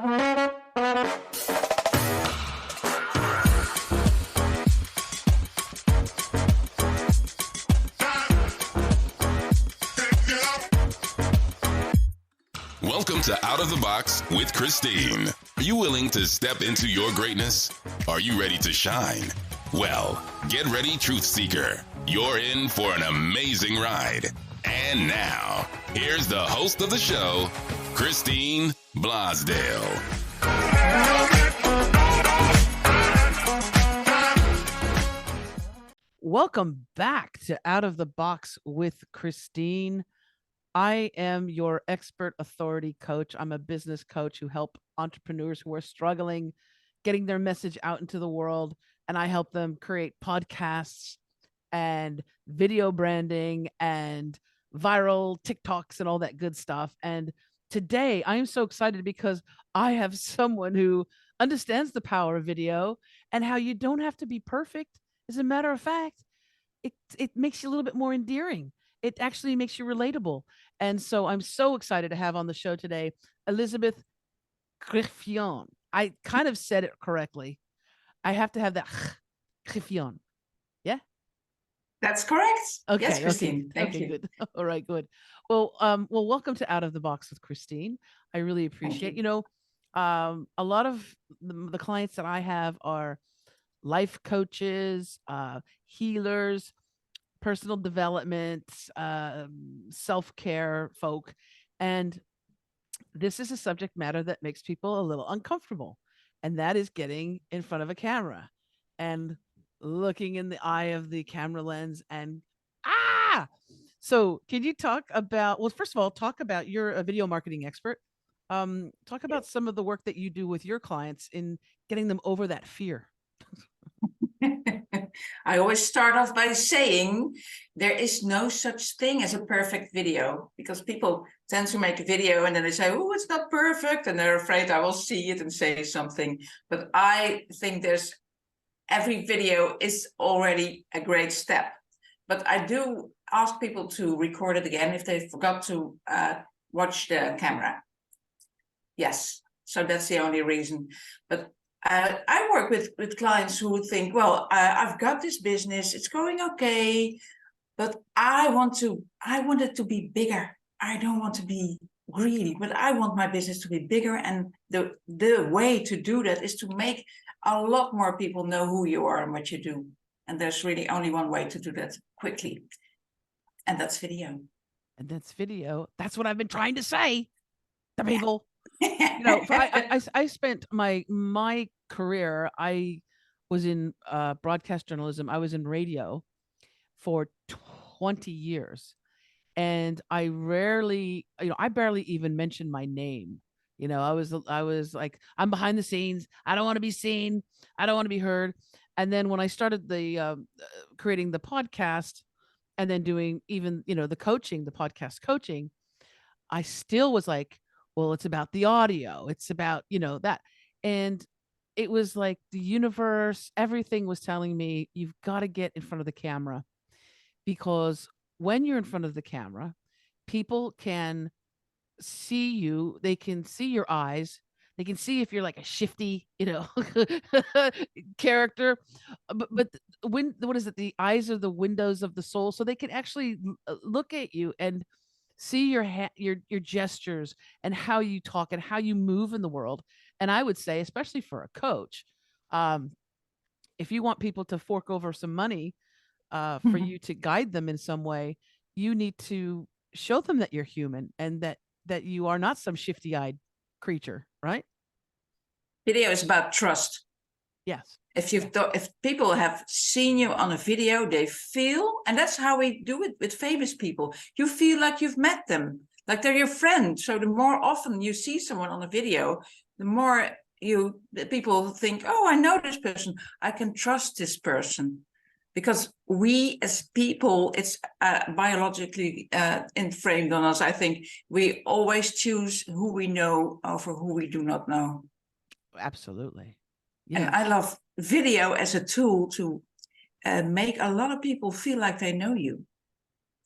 Welcome to Out of the Box with Christine. Are you willing to step into your greatness? Are you ready to shine? Well, get ready, Truth Seeker. You're in for an amazing ride. And now, here's the host of the show, Christine Blosdale. Welcome back to Out of the Box with Christine. I am your expert authority coach. I'm a business coach who help entrepreneurs who are struggling getting their message out into the world. And I help them create podcasts and video branding and viral TikToks and all that good stuff. And today I am so excited because I have someone who understands the power of video and how you don't have to be perfect. As a matter of fact, it makes you a little bit more endearing. It actually makes you relatable. And so I'm so excited to have on the show today, Elisabeth Griffioen. I kind of said it correctly. I have to have that Griffioen. Yeah? That's correct. Okay. Yes, Christine. Okay. Thank you. Good. All right, good. Well, welcome to Out of the Box with Christine. I really appreciate, a lot of the clients that I have are life coaches, healers, personal development, self-care folk. And this is a subject matter that makes people a little uncomfortable. And that is getting in front of a camera and looking in the eye of the camera lens and, So can you talk about, well, first of all, talk about, you're a video marketing expert. Talk about some of the work that you do with your clients in getting them over that fear. I always start off by saying there is no such thing as a perfect video, because people tend to make a video and then they say, oh, it's not perfect. And they're afraid I will see it and say something. But I think every video is already a great step. But I do ask people to record it again if they forgot to watch the camera. Yes, so that's the only reason. But I work with clients who think, well, I've got this business, it's going okay, but I want it to be bigger. I don't want to be greedy, but I want my business to be bigger. And the way to do that is to make a lot more people know who you are and what you do. And there's really only one way to do that quickly. And that's video. And that's video. That's what I've been trying to say to people. I spent my career, I was in broadcast journalism. I was in radio for 20 years. And I barely even mentioned my name. I was like, I'm behind the scenes. I don't want to be seen. I don't want to be heard. And then when I started creating the podcast and then doing even, the coaching, the podcast coaching, I still was like, well, it's about the audio. It's about, that. And it was like the universe, everything was telling me, you've got to get in front of the camera, because when you're in front of the camera, people can see you. They can see your eyes. They can see if you're like a shifty, character. But what is it? The eyes are the windows of the soul. So they can actually look at you and see your gestures and how you talk and how you move in the world. And I would say, especially for a coach, if you want people to fork over some money for you to guide them in some way, you need to show them that you're human and that you are not some shifty-eyed creature, right? Video is about trust. Yes. If people have seen you on a video, they feel, and that's how we do it with famous people. You feel like you've met them, like they're your friend. So the more often you see someone on a video, the more people think, oh, I know this person. I can trust this person. Because we as people, it's biologically framed on us. I think we always choose who we know over who we do not know. Absolutely. Yeah. And I love video as a tool to make a lot of people feel like they know you.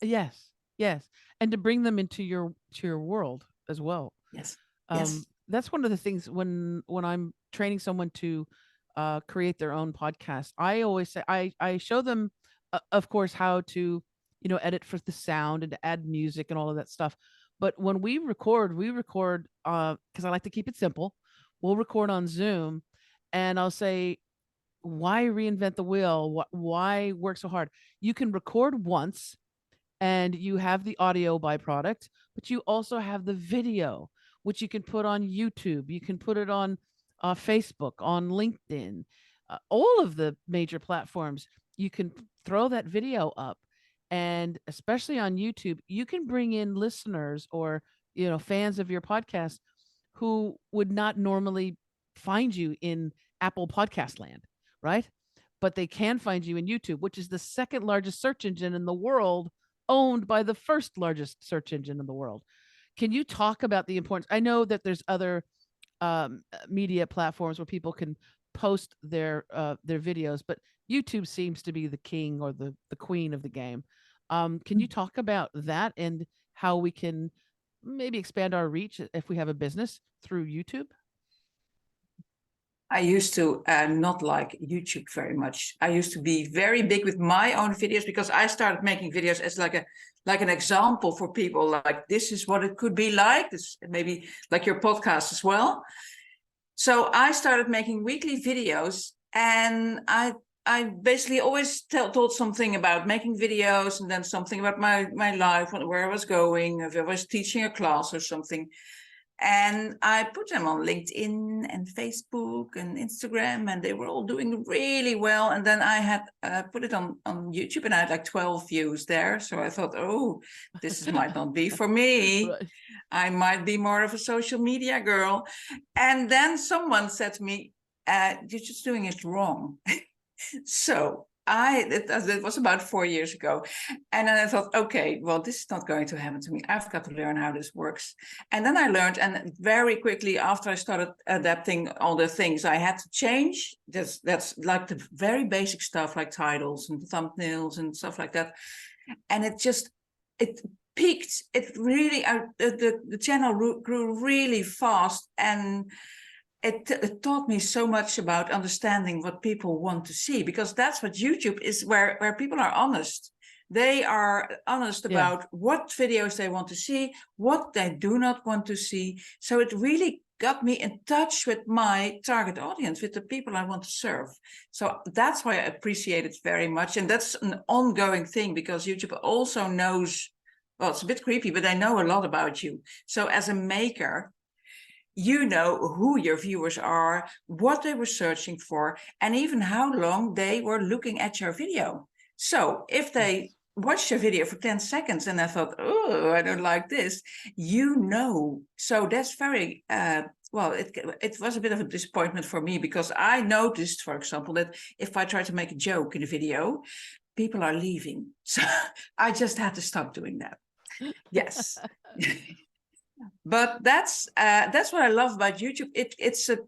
Yes. And to bring them into your world as well. Yes. that's one of the things when I'm training someone to create their own podcast. I always say I show them, of course, how to edit for the sound and to add music and all of that stuff. But when we record because I like to keep it simple. We'll record on Zoom, and I'll say, why reinvent the wheel? Why work so hard? You can record once and you have the audio byproduct, but you also have the video, which you can put on YouTube. You can put it on Facebook, on LinkedIn, all of the major platforms. You can throw that video up, and especially on YouTube, you can bring in listeners or fans of your podcast who would not normally find you in Apple Podcast Land, right? But they can find you in YouTube, which is the second largest search engine in the world, owned by the first largest search engine in the world. Can you talk about the importance? I know that there's other media platforms where people can post their videos, but YouTube seems to be the king or the queen of the game. Can you talk about that and how we can maybe expand our reach if we have a business through YouTube? I used to not like YouTube very much. I used to be very big with my own videos because I started making videos as like an example for people. Like, this is what it could be like. This maybe like your podcast as well. So I started making weekly videos, and I basically always told something about making videos, and then something about my life, where I was going, if I was teaching a class or something. And I put them on LinkedIn and Facebook and Instagram, and they were all doing really well. And then I had put it on YouTube, and I had like 12 views there. So I thought, oh, might not be for me. Right. I might be more of a social media girl. And then someone said to me, you're just doing it wrong. So it was about 4 years ago. And then I thought, okay, well, this is not going to happen to me. I've got to learn how this works. And then I learned, and very quickly after I started adapting all the things I had to change, that's like the very basic stuff like titles and thumbnails and stuff like that. And it peaked. It really, the channel grew really fast, and it taught me so much about understanding what people want to see, because that's what YouTube is, where people are honest. They are honest about what videos they want to see, what they do not want to see. So it really got me in touch with my target audience, with the people I want to serve. So that's why I appreciate it very much. And that's an ongoing thing, because YouTube also knows, well, it's a bit creepy, but they know a lot about you. So as a maker, you know who your viewers are, what they were searching for, and even how long they were looking at your video. So if they watched your video for 10 seconds and I thought, oh, I don't like this, So that's very, well, it was a bit of a disappointment for me, because I noticed, for example, that if I try to make a joke in a video, people are leaving. So I just had to stop doing that. Yes. But that's what I love about YouTube. It's a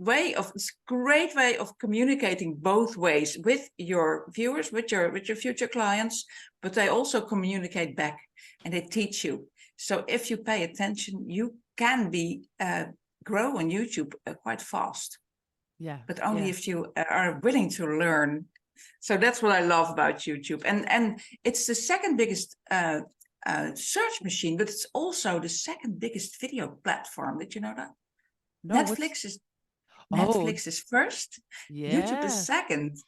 great way of communicating both ways with your viewers, with your future clients, but they also communicate back and they teach you. So if you pay attention, you can grow on YouTube quite fast. Yeah. But only if you are willing to learn. So that's what I love about YouTube, and it's the second biggest search machine, but it's also the second biggest video platform. Did you know that? No, Netflix is first. Yeah. YouTube is second.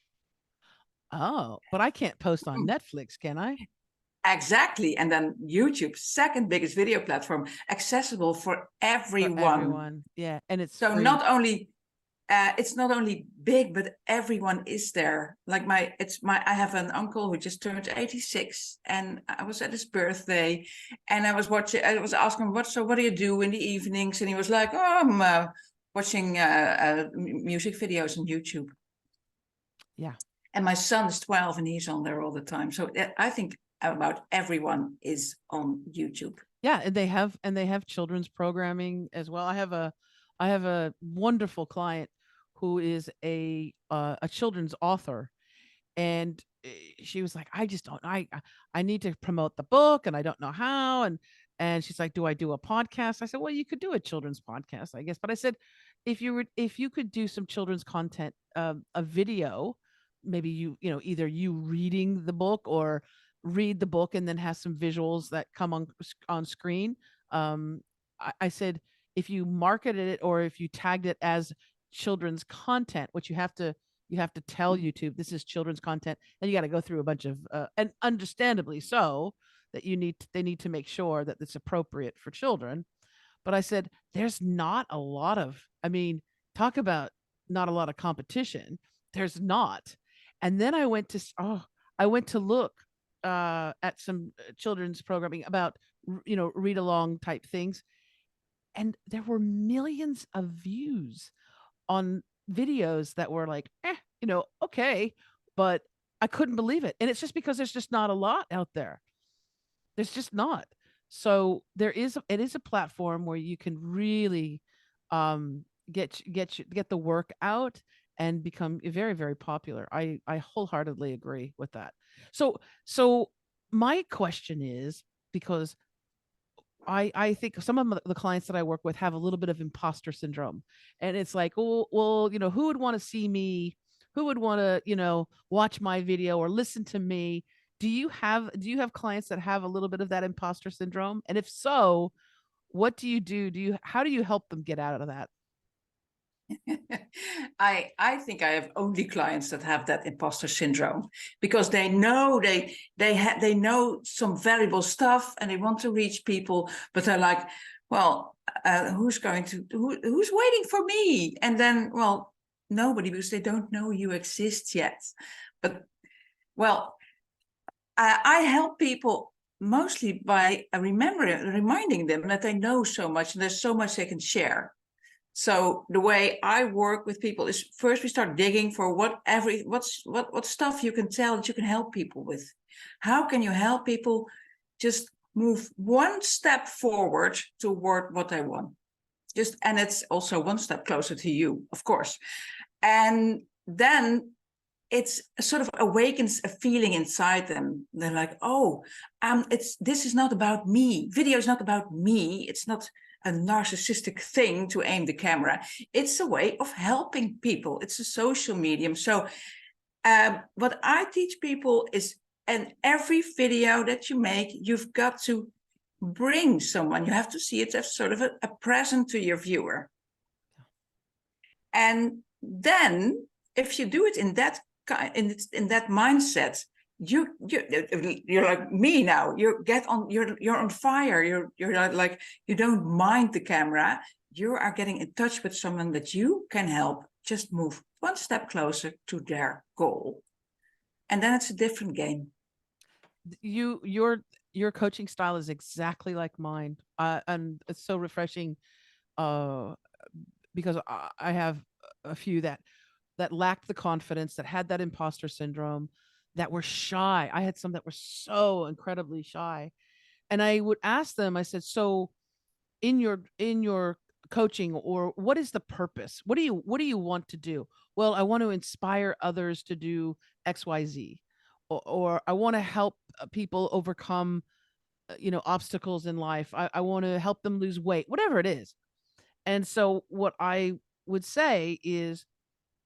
Oh, but I can't post on Netflix, can I? Exactly. And then YouTube, second biggest video platform, accessible for everyone. For everyone. Yeah. And it's so free. It's not only big, but everyone is there. Like I have an uncle who just turned 86, and I was at his birthday, and I was asking him, what do you do in the evenings? And he was like, oh, I'm watching music videos on YouTube. Yeah. And my son is 12 and he's on there all the time. So I think about everyone is on YouTube. Yeah. And they have children's programming as well. I have a wonderful client who is a children's author, and she was like, I need to promote the book, and I don't know how, And she's like, do I do a podcast? I said, well, you could do a children's podcast, I guess. But I said, if you could do some children's content, a video, maybe either you reading the book or read the book and then have some visuals that come on screen. I said, if you marketed it or if you tagged it as children's content, which you have to tell YouTube this is children's content, and you got to go through a bunch of and understandably so, that they need to make sure that it's appropriate for children. But I said, there's not a lot of, I mean, talk about not a lot of competition. There's not. And then I went to look at some children's programming about, read along type things. And there were millions of views on videos that were like, okay, but I couldn't believe it. And it's just because there's just not a lot out there. There's just not. So it is a platform where you can really get the work out and become very, very popular. I wholeheartedly agree with that. So my question is, because I think some of the clients that I work with have a little bit of imposter syndrome, and it's like, oh, well, who would want to see me? Who would want to, watch my video or listen to me? Do you have clients that have a little bit of that imposter syndrome? And if so, what do you do? How do you help them get out of that? I think I have only clients that have that imposter syndrome, because they know they know some valuable stuff and they want to reach people, but they're like, well, who's waiting for me? And then, well, nobody, because they don't know you exist yet. But well, I help people mostly by reminding them that they know so much and there's so much they can share. So the way I work with people is, first we start digging for what stuff you can tell that you can help people with. How can you help people just move one step forward toward what they want? And it's also one step closer to you, of course. And then it's sort of awakens a feeling inside them. They're like, oh, this is not about me. Video is not about me. It's not a narcissistic thing to aim the camera. It's a way of helping people. It's a social medium. So what I teach people is, and every video that you make, you've got to bring someone. You have to see it as sort of a present to your viewer. And then if you do it in that mindset, you're like me now. You're on fire. You're like, you don't mind the camera. You are getting in touch with someone that you can help just move one step closer to their goal, and then it's a different game. Your coaching style is exactly like mine, and it's so refreshing, because I have a few that lacked the confidence, that had that imposter syndrome, that were shy. I had some that were so incredibly shy. And I would ask them, I said, so in your coaching, or what is the purpose? What do you want to do? Well, I want to inspire others to do XYZ, or I want to help people overcome, obstacles in life. I want to help them lose weight, whatever it is. And so what I would say is,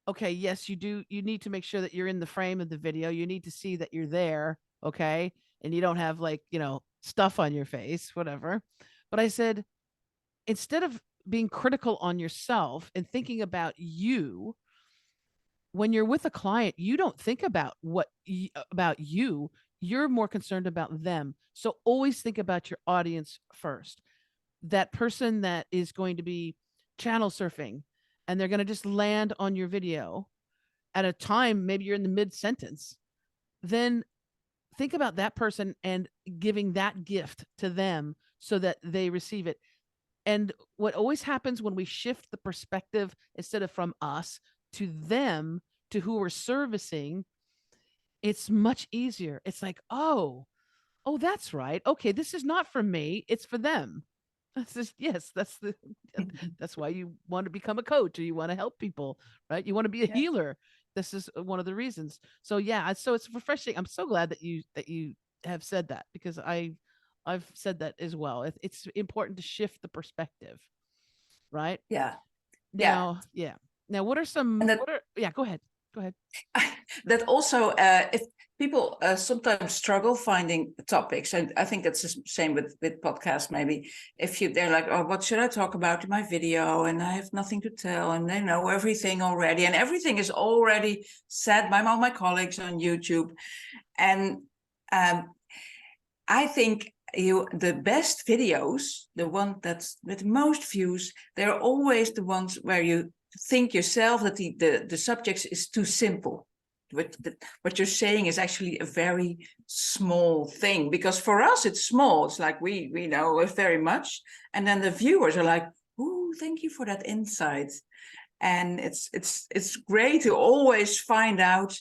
okay, yes, you need to make sure that you're in the frame of the video. You need to see that you're there, okay? And you don't have, like, stuff on your face, whatever. But I said, instead of being critical on yourself and thinking about you, when you're with a client, you don't think about about you. You're more concerned about them. So always think about your audience first. That person that is going to be channel surfing, and they're going to just land on your video at a time, maybe you're in the mid-sentence, then think about that person and giving that gift to them so that they receive it. And what always happens when we shift the perspective, instead of from us to them, to who we're servicing, it's much easier. It's like, oh, that's right. Okay, this is not for me. It's for them. Yes, that's why you want to become a coach, or you want to help people, right? You want to be a healer. This is one of the reasons. So yeah, so it's refreshing. I'm so glad that you have said that, because I I've said that as well. It's important to shift the perspective, right? Yeah. Yeah. Now, yeah. Now, what are some? And that What are? Yeah, go ahead. Go ahead. that also, if people sometimes struggle finding topics, and I think that's the same with podcasts. Maybe if they're like, oh, what should I talk about in my video, and I have nothing to tell, and they know everything already, and everything is already said by all my colleagues on YouTube, and I think the best videos, the one that's with most views, they're always the ones where you think yourself that the subject is too simple. What you're saying is actually a very small thing, because for us it's small. It's like we know very much, and then the viewers are like, "Oh, thank you for that insight." And it's great to always find out.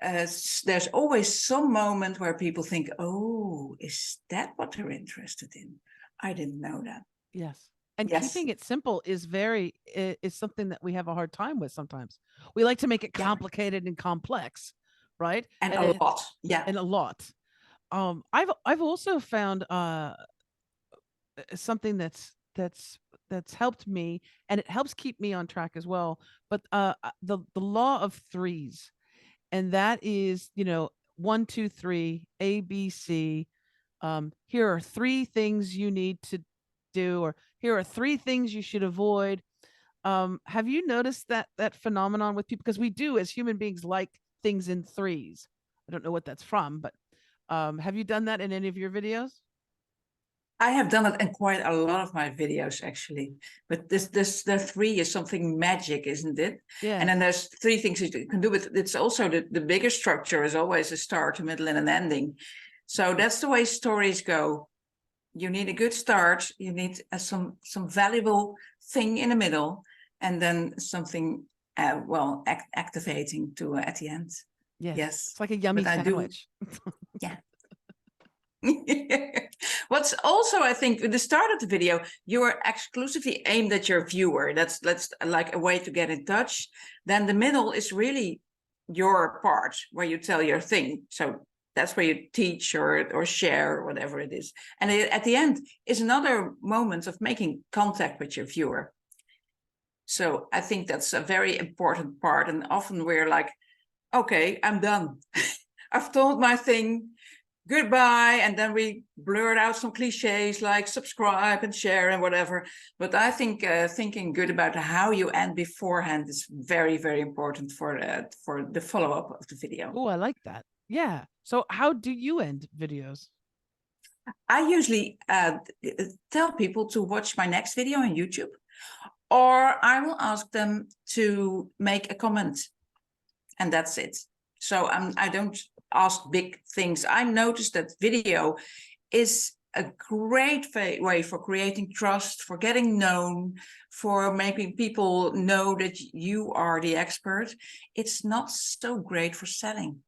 There's always some moment where people think, "Oh, is that what they're interested in? I didn't know that." Yes. And Yes. keeping it simple is something that we have a hard time with sometimes. We like to make it complicated and complex, right? And a lot. Yeah. And a lot. I've also found something that's helped me, and it helps keep me on track as well. But the law of threes, and that is, 1, 2, 3, A, B, C. Here are 3 things you need to do, or here are 3 things you should avoid. Have you noticed that phenomenon with people? Because we do, as human beings, like things in threes. I don't know what that's from, but have you done that in any of your videos? I have done it in quite a lot of my videos, actually. But the 3 is something magic, isn't it? Yeah. And then there's 3 things you can do with. It's also the bigger structure is always a start, a middle, and an ending. So that's the way stories go. You need a good start. You need some valuable thing in the middle, and then something activating to at the end. Yes. It's like a yummy sandwich. Yeah. What's also, I think, at the start of the video, you are exclusively aimed at your viewer. That's like a way to get in touch. Then the middle is really your part where you tell your thing. So that's where you teach or share or whatever it is. And at the end is another moment of making contact with your viewer. So I think that's a very important part. And often we're like, okay, I'm done. I've told my thing. Goodbye, and then we blurt out some cliches like subscribe and share and whatever. But I think thinking good about how you end beforehand is very, very important for the follow-up of the video. Oh, I like that. Yeah. So how do you end videos? I usually tell people to watch my next video on YouTube, or I will ask them to make a comment, and that's it. So I don't ask big things. I noticed that video is a great way for creating trust, for getting known, for making people know that you are the expert. It's not so great for selling.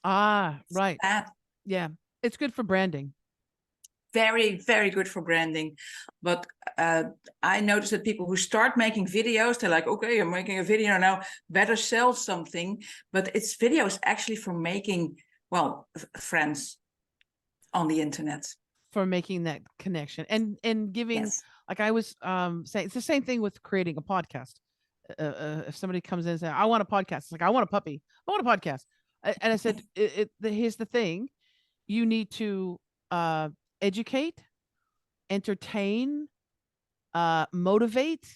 Ah, right. That Yeah. It's good for branding. Very, very good for branding. But I noticed that people who start making videos, they're like, okay, I'm making a video now, better sell something. But it's videos actually for making, friends on the internet. For making that connection and giving, Yes. like I was saying, it's the same thing with creating a podcast. If somebody comes in and says, I want a podcast, it's like, I want a puppy, I want a podcast. And I said, here's the thing. You need to educate, entertain, motivate,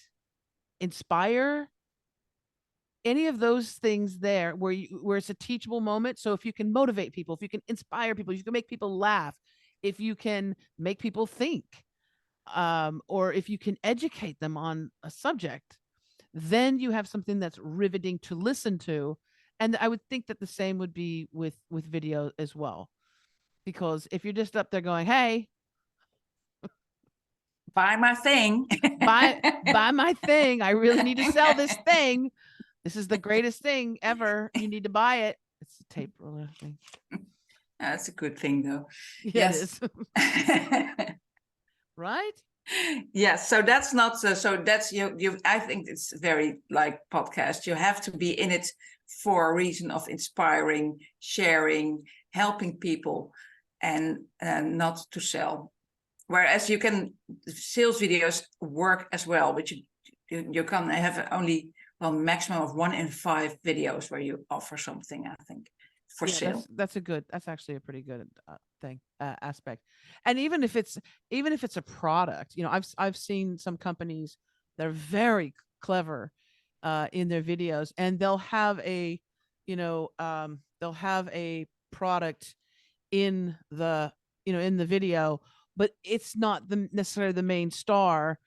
inspire, any of those things there where it's a teachable moment. So if you can motivate people, if you can inspire people, if you can make people laugh, if you can make people think, or if you can educate them on a subject, then you have something that's riveting to listen to. And I would think that the same would be with video as well. Because if you're just up there going, hey, buy my thing. buy my thing. I really need to sell this thing. This is the greatest thing ever. You need to buy it. It's a tape roller thing. That's a good thing, though. Yeah, yes. It is. Right? Yes. So that's not so that's you. I think it's very like podcast. You have to be in it for a reason of inspiring, sharing, helping people. and not to sell. Whereas sales videos work as well, but you can have only maximum of 1 in 5 videos where you offer something, I think, for sale. That's actually a pretty good thing aspect. And even if it's a product, I've seen some companies that are very clever in their videos, and they'll have a product in the video, but it's not necessarily the main star.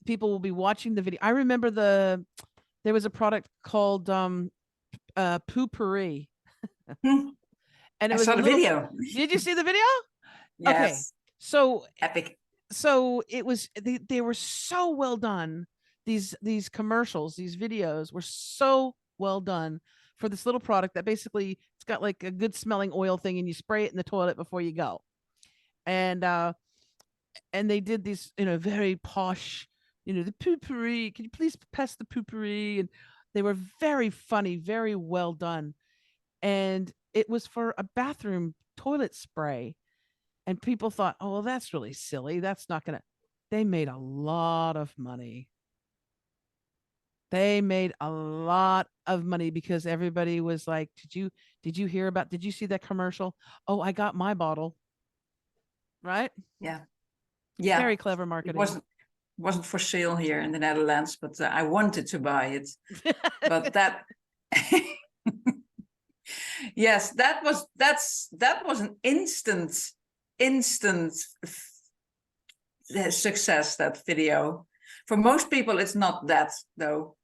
People will be watching the video. I remember there was a product called Poopery. And it was saw the video. Did you see the video? Yes. Okay. So epic. So it was they were so well done. These commercials, these videos were so well done for this little product that basically it's got like a good smelling oil thing, and you spray it in the toilet before you go. And they did these, very posh, the poopery. Can you please pass the poopery? And they were very funny, very well done. And it was for a bathroom toilet spray. And people thought, oh, well, that's really silly. That's not going to. They made a lot of money. They made a lot of money because everybody was like, did you see that commercial? Oh, I got my bottle. Right? Yeah. Yeah. Very clever marketing. It wasn't for sale here in the Netherlands, but I wanted to buy it. But that yes, that was an instant success, that video. For most people it's not that, though.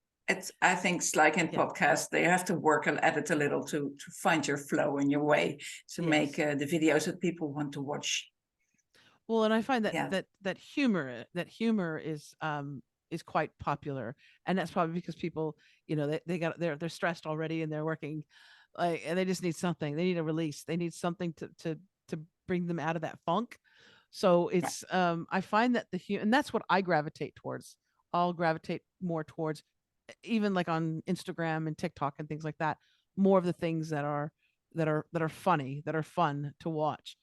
I think it's like in podcasts, they have to work at it a little to find your flow and your way to make the videos that people want to watch. Well, and I find that humor is quite popular, and that's probably because people, they're stressed already and they're working, and they just need something. They need a release. They need something to bring them out of that funk. So it's I find that and that's what I gravitate towards. I'll gravitate more towards, even like on Instagram and TikTok and things like that, more of the things that are funny, that are fun to watch.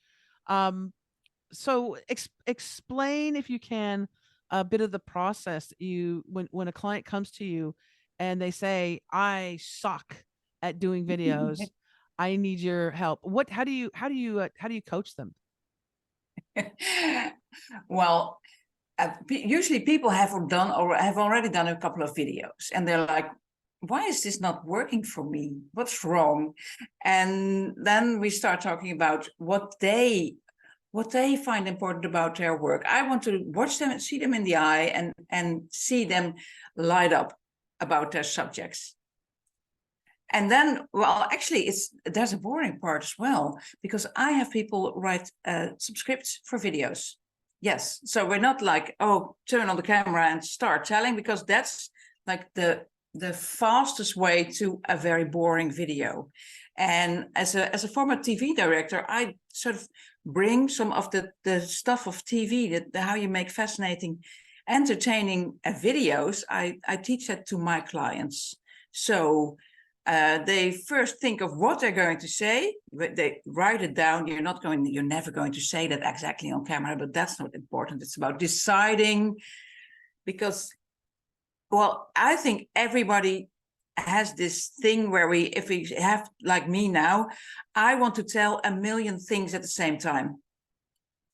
So explain, if you can, a bit of the process that when a client comes to you and they say, I suck at doing videos, I need your help. How do you coach them? Well, usually people have already done a couple of videos, and they're like, why is this not working for me? What's wrong? And then we start talking about what they find important about their work. I want to watch them and see them in the eye and see them light up about their subjects. And then, well, actually, there's a boring part as well, because I have people write some scripts for videos. Yes, so we're not like, oh, turn on the camera and start telling, because that's like the fastest way to a very boring video. And as a former TV director, I sort of bring some of the stuff of TV, how you make fascinating, entertaining videos. I teach that to my clients. So they first think of what they're going to say. They write it down. You're never going to say that exactly on camera, but that's not important. It's about deciding, because, well, I think everybody has this thing where if we have, like me now, I want to tell a million things at the same time.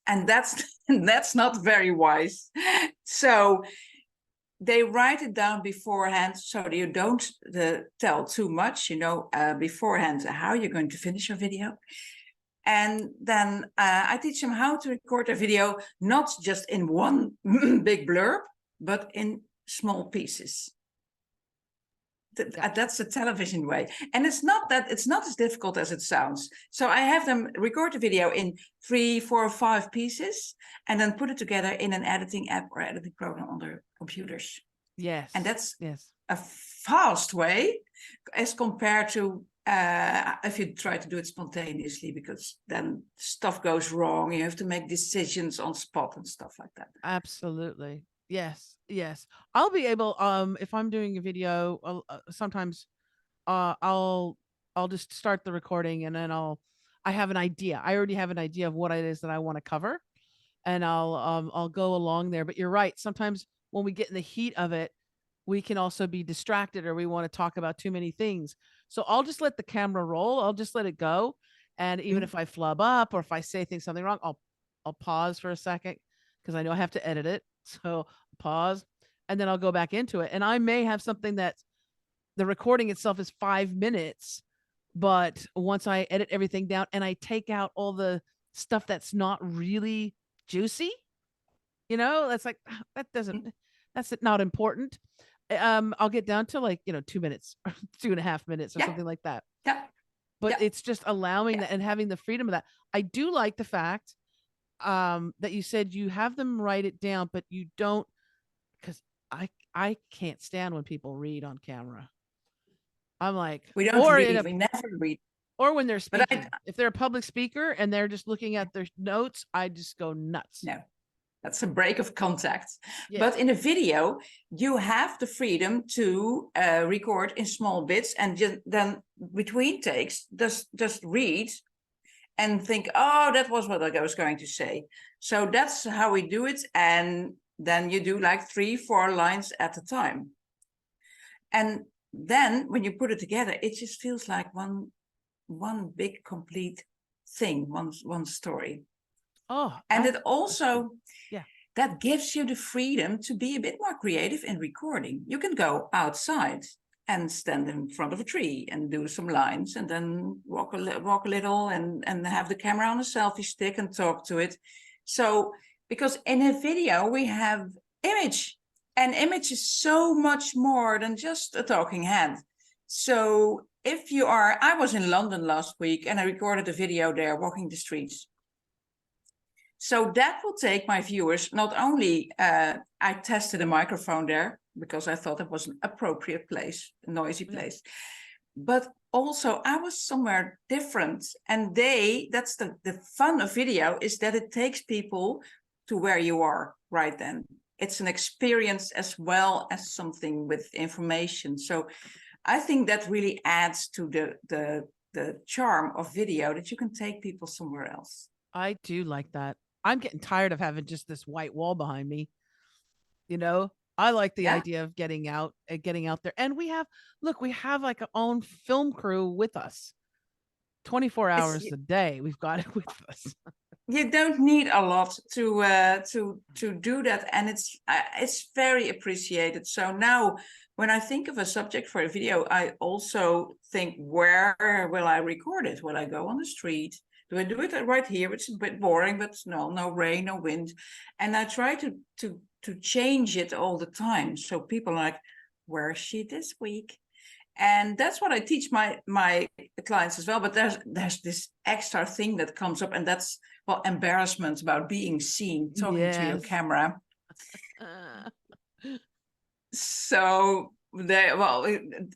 And that's not very wise. So they write it down beforehand so that you don't tell too much, beforehand how you're going to finish your video. And then I teach them how to record a video, not just in one big blurb, but in small pieces. That's the television way. And it's not as difficult as it sounds. So I have them record the video in 3, 4, 5 pieces, and then put it together in an editing app or editing program on their computers. Yes. And that's a fast way as compared to if you try to do it spontaneously, because then stuff goes wrong. You have to make decisions on spot and stuff like that. Absolutely. Yes. I'll be able, if I'm doing a video, sometimes I'll just start the recording, and then I'll I have an idea. I already have an idea of what it is that I want to cover, and I'll go along there. But you're right. Sometimes when we get in the heat of it, we can also be distracted, or we want to talk about too many things. So I'll just let the camera roll. I'll just let it go. And even if I flub up or if I say things something wrong, I'll pause for a second because I know I have to edit it. So pause, and then I'll go back into it. And I may have something that the recording itself is 5 minutes, but once I edit everything down and I take out all the stuff that's not really juicy, that's like that doesn't that's not important. I'll get down to like 2 minutes, 2.5 minutes, or Yeah. something like that. Yeah. But it's just allowing that and having the freedom of that. I do like the fact that you said you have them write it down, but you don't, because I can't stand when people read on camera. I'm like, We don't read. We never read. Or when they're speaking. If they're a public speaker and they're just looking at their notes, I just go nuts. No, that's a break of contact. Yeah. But in a video, you have the freedom to record in small bits, and then between takes, just read and think, oh, that was what I was going to say. So that's how we do it. And then you do like 3-4 lines at a time. And then when you put it together, it just feels like one big complete thing, one story. Oh, and it also, yeah, that gives you the freedom to be a bit more creative in recording. You can go outside and stand in front of a tree and do some lines, and then walk a little and have the camera on a selfie stick and talk to it. So, because in a video we have image, and image is so much more than just a talking head. So I was in London last week and I recorded a video there walking the streets. So that will take my viewers, not only, I tested a microphone there because I thought it was an appropriate place, a noisy place, but also I was somewhere different. And that's the fun of video, is that it takes people to where you are right then. It's an experience as well as something with information. So I think that really adds to the charm of video, that you can take people somewhere else. I do like that. I'm getting tired of having just this white wall behind me. I like the idea of getting out there. And we have like our own film crew with us 24 hours a day. We've got it with us. You don't need a lot to do that, and it's very appreciated. So now when I think of a subject for a video, I also think, where will I record it? Will I go on the street? Do I do it right here? It's a bit boring, but no rain, no wind. And I try to change it all the time. So people are like, where is she this week? And that's what I teach my clients as well. But there's this extra thing that comes up, and that's, embarrassment about being seen, talking to your camera. So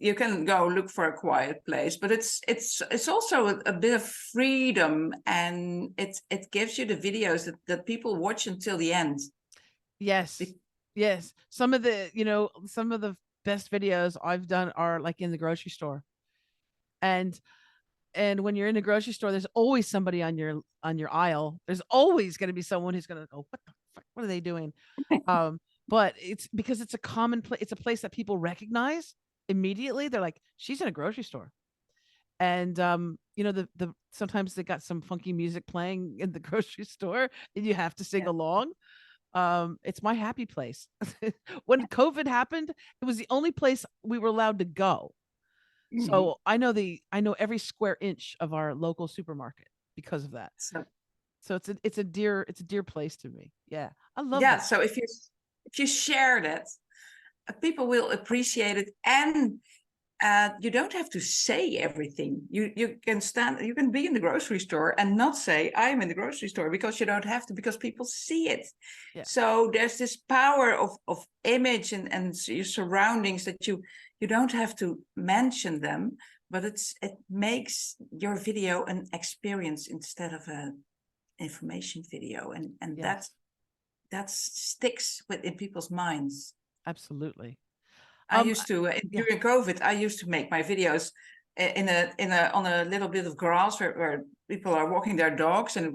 you can go look for a quiet place, but it's also a bit of freedom, and it gives you the videos that people watch until the end. Yes. Yes. Some of the best videos I've done are like in the grocery store. And when you're in the grocery store, there's always somebody on your aisle. There's always going to be someone who's going to go, what the fuck? What are they doing? But it's because it's a common place. It's a place that people recognize immediately. They're like, she's in a grocery store. And sometimes they got some funky music playing in the grocery store and you have to sing along. It's my happy place. When COVID happened, it was the only place we were allowed to go. Mm-hmm. So I know every square inch of our local supermarket because of that. So it's a dear place to me. Yeah, I love that. So if you share that, people will appreciate it, and you don't have to say everything. You can be in the grocery store and not say I'm in the grocery store, because you don't have to, because people see it. Yeah. So there's this power of image and your surroundings, that you don't have to mention them, but it makes your video an experience instead of an information video, and yes, that sticks in people's minds. Absolutely. I used to, during COVID, I used to make my videos on a little bit of grass where people are walking their dogs, and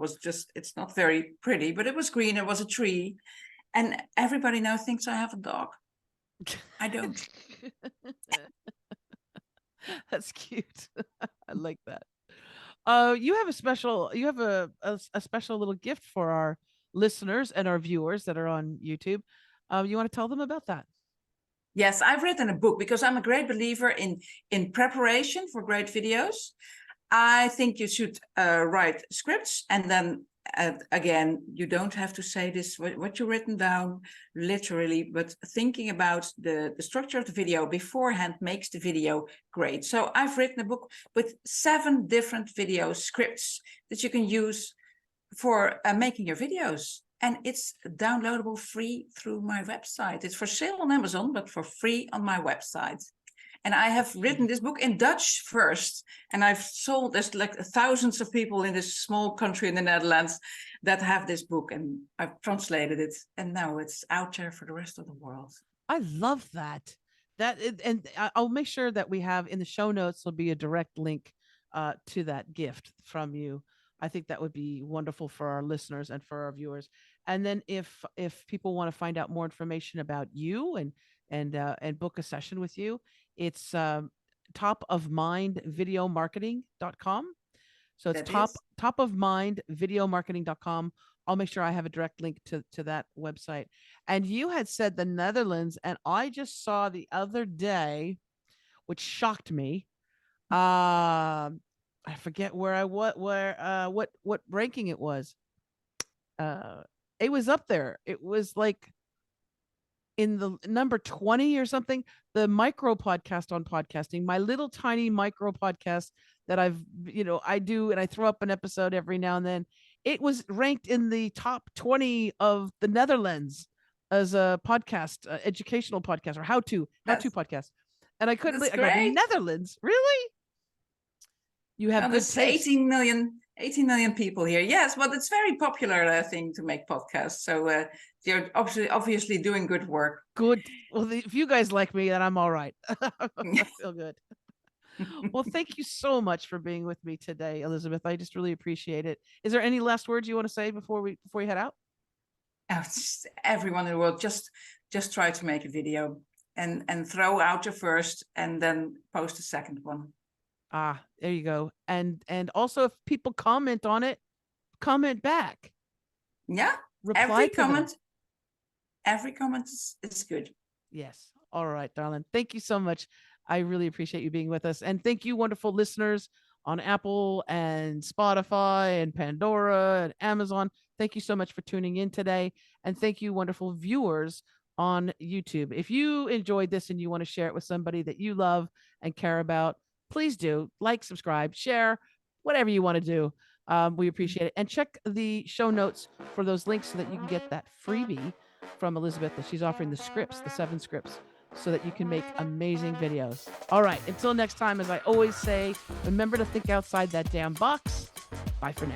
it's not very pretty, but it was green. It was a tree, and everybody now thinks I have a dog. I don't. That's cute. I like that. You have a special little gift for our listeners and our viewers that are on YouTube. You want to tell them about that? Yes, I've written a book because I'm a great believer in preparation for great videos. I think you should write scripts, and then again, you don't have to say this what you've written down literally, but thinking about the structure of the video beforehand makes the video great. So I've written a book with 7 different video scripts that you can use for making your videos. And it's downloadable free through my website. It's for sale on Amazon, but for free on my website. And I have written this book in Dutch first. And I've sold, there's like thousands of people in this small country in the Netherlands that have this book. And I've translated it. And now it's out there for the rest of the world. I love that. And I'll make sure that we have in the show notes, there'll be a direct link to that gift from you. I think that would be wonderful for our listeners and for our viewers. And then if people want to find out more information about you and book a session with you, it's topofmindvideomarketing.com. So it's topofmindvideomarketing.com. I'll make sure I have a direct link to that website. And you had said the Netherlands, and I just saw the other day, which shocked me. I forget what ranking it was. It was up there. It was like in the number 20 or something. The micro podcast on podcasting, my little tiny micro podcast that I do, and I throw up an episode every now and then. It was ranked in the top 20 of the Netherlands as a podcast, educational podcast, or how-to podcast. And I couldn't believe, I go, Netherlands, really? You have there's 18 million people here. Yes, well, it's very popular thing to make podcasts. So you're obviously doing good work. Good. Well, if you guys like me, then I'm all right. I feel good. Well, thank you so much for being with me today, Elisabeth. I just really appreciate it. Is there any last words you want to say before we head out? Everyone in the world, just try to make a video and throw out your first and then post a second one. There you go. And also, if people comment on it, comment back. Yeah. Reply every comment is good. Yes. All right, darling. Thank you so much. I really appreciate you being with us. And thank you, wonderful listeners on Apple and Spotify and Pandora and Amazon. Thank you so much for tuning in today. And thank you, wonderful viewers on YouTube. If you enjoyed this and you want to share it with somebody that you love and care about, please do like, subscribe, share, whatever you want to do. We appreciate it. And check the show notes for those links so that you can get that freebie from Elisabeth that she's offering, the 7 scripts, so that you can make amazing videos. All right. Until next time, as I always say, remember to think outside that damn box. Bye for now.